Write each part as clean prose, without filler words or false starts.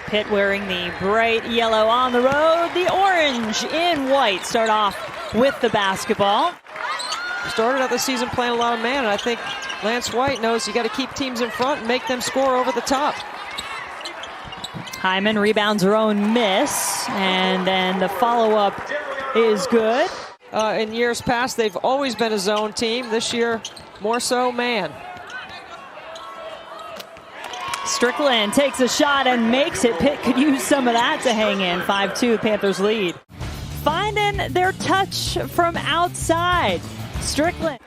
Pitt wearing the bright yellow on the road, the orange in white. Start off with the basketball. Started out the season playing a lot of man, and I think Lance White knows you got to keep teams in front and make them score over the top. Hyman rebounds her own miss, and then the follow-up is good. In years past, they've always been a zone team. This year, more so man. Strickland takes a shot and makes it. Pitt could use some of that to hang in. 5-2, Panthers lead. Finding their touch from outside. Strickland.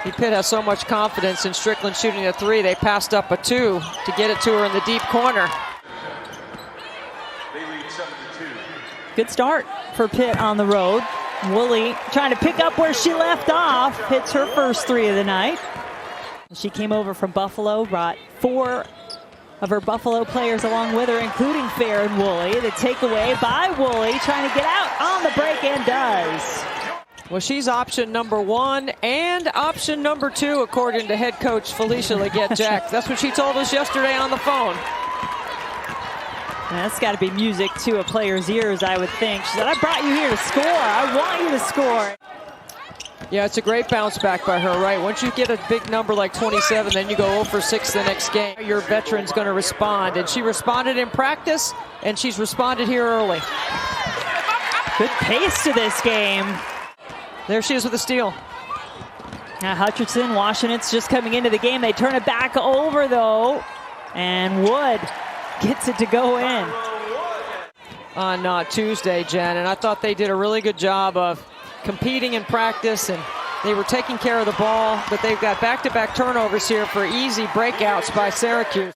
Pitt has so much confidence in Strickland shooting a three. They passed up a two to get it to her in the deep corner. They lead 7-2. Good start for Pitt on the road. Woolley trying to pick up where she left off. Hits her first three of the night. She came over from Buffalo, brought 4 of her Buffalo players along with her, including Fair and Woolley. The takeaway by Woolley, trying to get out on the break, and does. Well, she's option number 1 and option number 2, according to head coach Felicia Leggett-Jack. That's what she told us yesterday on the phone. That's got to be music to a player's ears, I would think. She said, I brought you here to score. I want you to score. Yeah, it's a great bounce back by her, right? Once you get a big number like 27, then you go 0 for 6 the next game. Your veteran's going to respond, and she responded in practice, and she's responded here early. Good pace to this game. There she is with a steal. Now Hutchinson, Washington's just coming into the game. They turn it back over, though, and Wood gets it to go in. On Tuesday, Jen, and I thought they did a really good job of competing in practice, and they were taking care of the ball, but they've got back-to-back turnovers here for easy breakouts by Syracuse.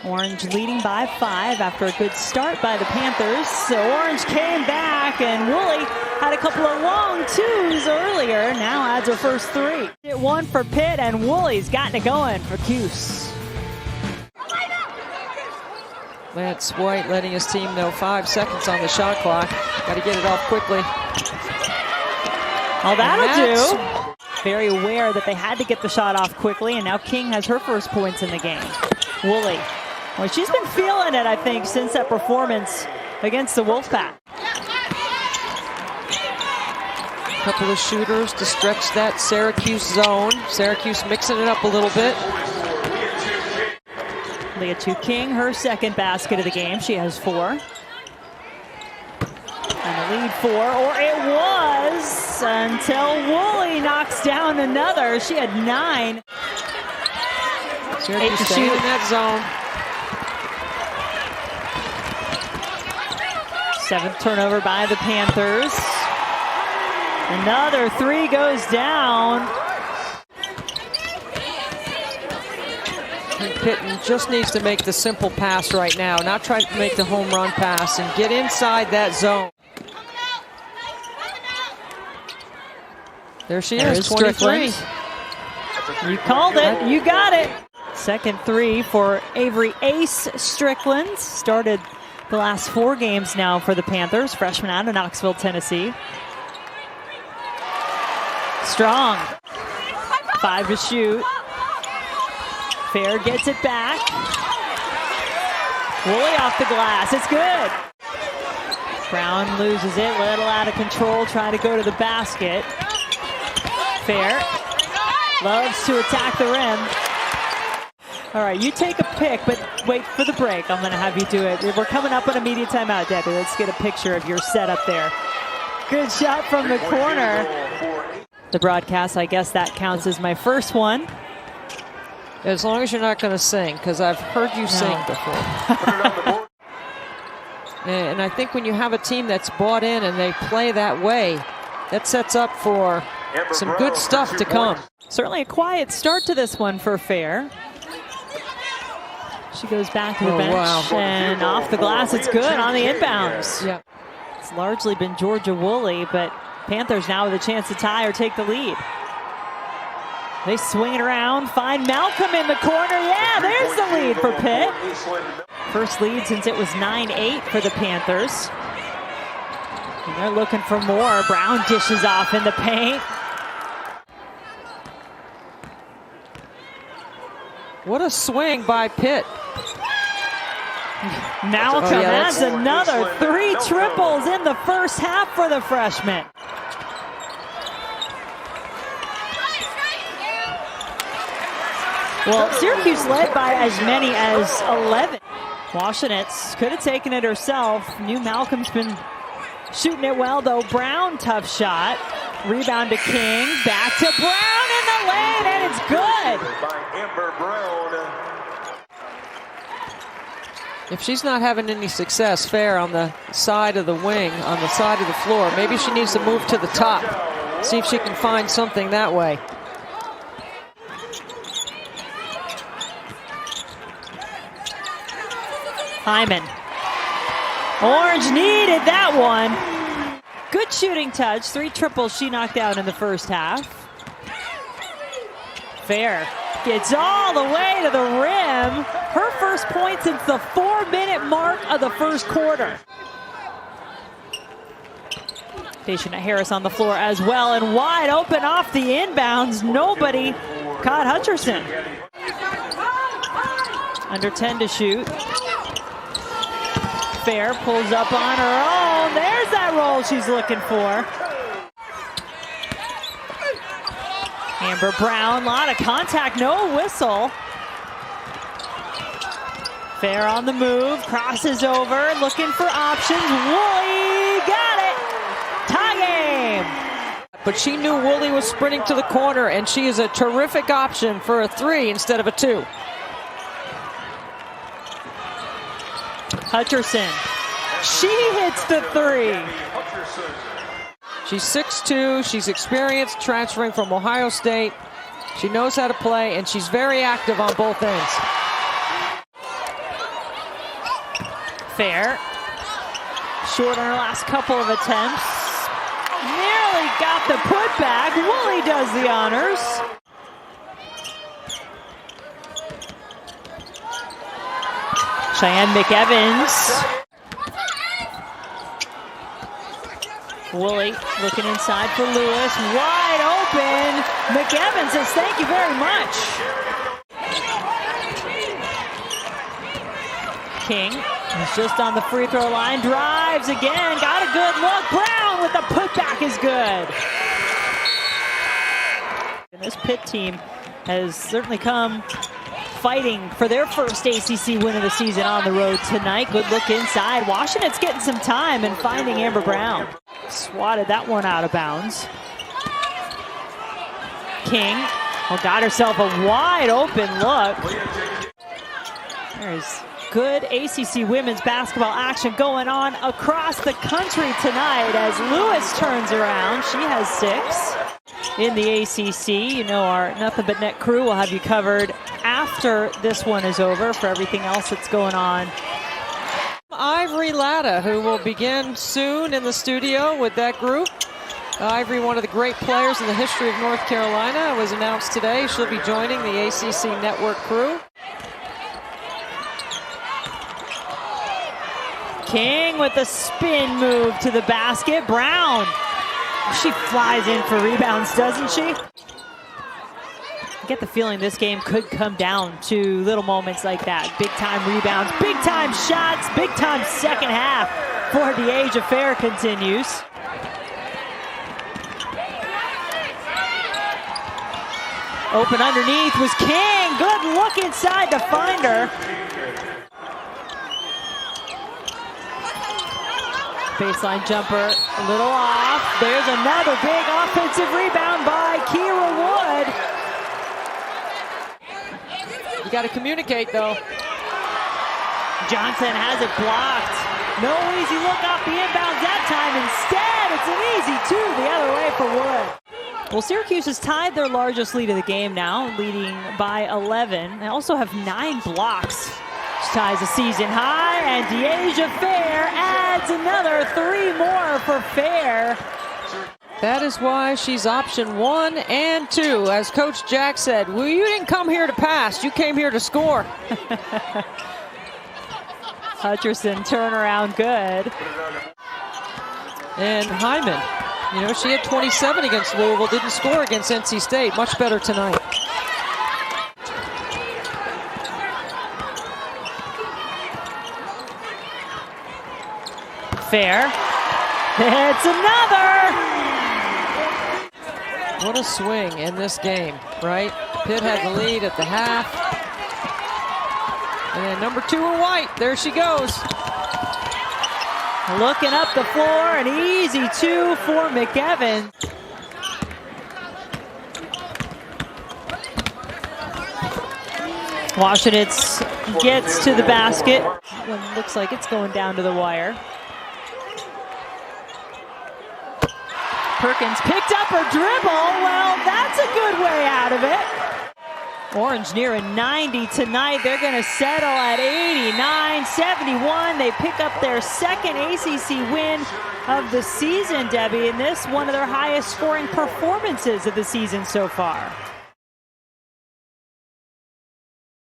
Orange leading by 5 after a good start by the Panthers. So Orange came back, and Woolley had a couple of long twos earlier. Now adds her first 3. It 1 for Pitt, and Woolley's gotten it going for Cuse. Lance White letting his team know 5 seconds on the shot clock. Got to get it off quickly. Oh, that'll do. Very aware that they had to get the shot off quickly, and now King has her first points in the game. Woolley. Well, she's been feeling it, I think, since that performance against the Wolfpack. Couple of shooters to stretch that Syracuse zone. Syracuse mixing it up a little bit. Leah King, her second basket of the game. She has 4. And the lead 4, or it was, until Woolley knocks down another. She had 9. Syracuse 8 to staying shoot. in that zone. 7th turnover by the Panthers. Another 3 goes down. Pitt just needs to make the simple pass right now, not try to make the home run pass, and get inside that zone. There she is, 23. You called it, you got it. Second 3 for Avery Ace Strickland. Started the last 4 games now for the Panthers, freshman out of Knoxville, Tennessee. Strong. 5 to shoot. Fair gets it back. Woolley off the glass. It's good. Brown loses it. Little out of control. Trying to go to the basket. Fair loves to attack the rim. All right, you take a pick, but wait for the break. I'm going to have you do it. We're coming up on a media timeout, Debbie. Let's get a picture of your setup there. Good shot from the corner. The broadcast, I guess that counts as my first one. As long as you're not going to sing, because I've heard you sing before. And I think when you have a team that's bought in and they play that way, that sets up for some good stuff to come. Certainly a quiet start to this one for Fair. She goes back to the bench, and off the glass, it's good on the inbounds. Yeah. It's largely been Georgia Woolley, but Panthers now with a chance to tie or take the lead. They swing it around, find Malcolm in the corner. Yeah, there's the lead for Pitt. First lead since it was 9-8 for the Panthers. And they're looking for more. Brown dishes off in the paint. What a swing by Pitt. Malcolm has another 3 triples in the first half for the freshman. Well, Syracuse led by as many as 11. Washenitz could have taken it herself. Knew Malcolm's been shooting it well, though. Brown, tough shot. Rebound to King. Back to Brown in the lane, and it's good. If she's not having any success, Fair, on the side of the wing, on the side of the floor, maybe she needs to move to the top. See if she can find something that way. Hyman. Orange needed that one. Good shooting touch. 3 triples she knocked out in the first half. Fair gets all the way to the rim. Her first point since the 4-minute mark of the first quarter. Dyaisha Harris on the floor as well, and wide open off the inbounds. Nobody caught Hutcherson. Under 10 to shoot. Fair pulls up on her own. There's that roll she's looking for. Amber Brown, a lot of contact, no whistle. Fair on the move, crosses over, looking for options. Woolley got it. Tie game. But she knew Woolley was sprinting to the corner, and she is a terrific option for a 3 instead of a 2. Hutcherson, she hits the 3. She's 6'2", she's experienced, transferring from Ohio State. She knows how to play, and she's very active on both ends. Fair, short on her last couple of attempts. Nearly got the putback. Woolley does the honors. Cheyenne McEvans. Woolley looking inside for Lewis. Wide open. McEvans says thank you very much. King is just on the free throw line. Drives again. Got a good look. Brown with the putback is good. And this Pitt team has certainly come fighting for their first ACC win of the season on the road tonight. Good look inside. Washington's getting some time and finding Amber Brown. Swatted that one out of bounds. King got herself a wide open look. There's good ACC women's basketball action going on across the country tonight as Lewis turns around. She has 6 in the ACC. You know, our Nothing But Net crew will have you covered after this one is over for everything else that's going on. Ivory Latta, who will begin soon in the studio with that group. Ivory, one of the great players in the history of North Carolina, was announced today. She'll be joining the ACC Network crew. King with a spin move to the basket. Brown, she flies in for rebounds, doesn't she? I get the feeling this game could come down to little moments like that. Big time rebounds, big time shots, big time second half for Dyaisha Fair continues. Open underneath was King. Good look inside to find her. Baseline jumper, a little off. There's another big offensive rebound by Kira Wood. You got to communicate, though. Johnson has it blocked. No easy look off the inbounds that time. Instead, it's an easy 2 the other way for Wood. Well, Syracuse has tied their largest lead of the game now, leading by 11. They also have 9 blocks. Which ties a season high, and Dyaisha Fair adds another 3 more for Fair. That is why she's option 1 and 2. As Coach Jack said, well, you didn't come here to pass, you came here to score. Hutcherson turnaround good. And Hyman, you know, she had 27 against Louisville, didn't score against NC State. Much better tonight. Fair. It's another! What a swing in this game, right? Pitt had the lead at the half. And then number 2 in white, there she goes. Looking up the floor, an easy 2 for McEvan. Washington gets to the basket. One looks like it's going down to the wire. Perkins picked up her dribble. Well, that's a good way out of it. Orange near a 90 tonight. They're going to settle at 89-71. They pick up their second ACC win of the season, Debbie, and this one of their highest scoring performances of the season so far.